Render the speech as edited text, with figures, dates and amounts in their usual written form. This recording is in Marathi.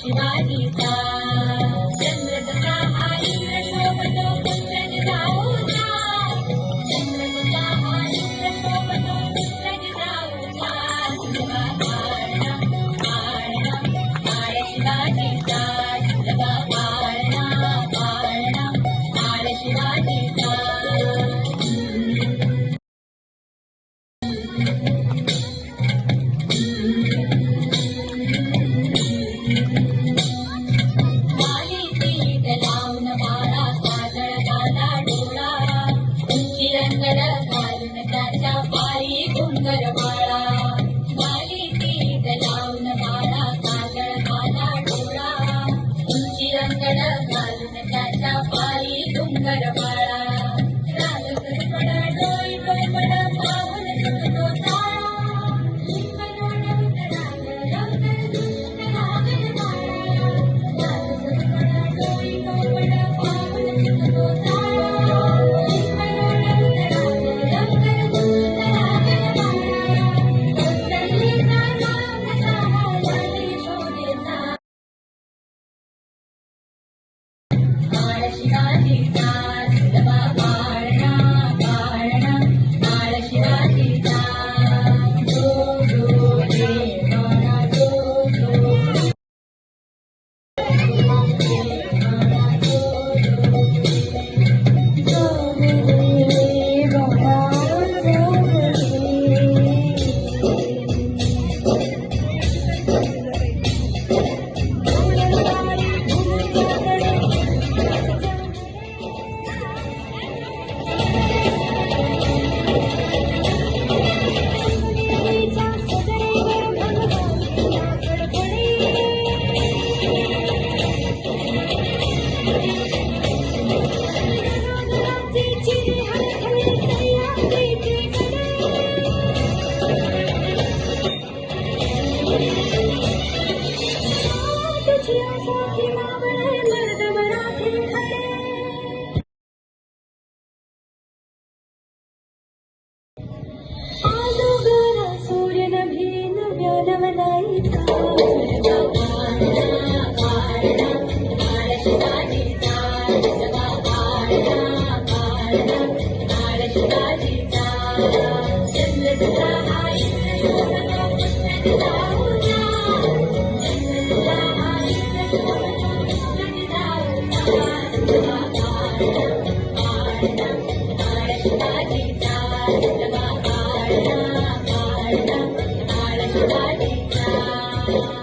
शिवाजीचा चंद्र कसा आई शोभतो पुत्रज जाऊचा चंद्र कसा आई शोभतो पुत्रज जाऊचा शिवा पाळणा पाळणा पाळ शिवाजीचा शिवा पाळणा पाळणा पाळ शिवाजीचा पायी डोंगर माळा माली पीठ लावून बाळा काजळ काला डोळा उंची रंगड घालून त्याच्या पायी डोंगर माळा लाल सरपड डोई डोईपड पाहून सुटतो ताळा लिंगलोड उतराल लवकर दुष्ट लागल माळा लाल सरपड डोई डोईपड पाहून सुटतो ताळा शिवाजीचा शिवा पाळणा पाळणा पाळ शिवाजीचा जो जो रे बाळा जो जो शिवाजीचा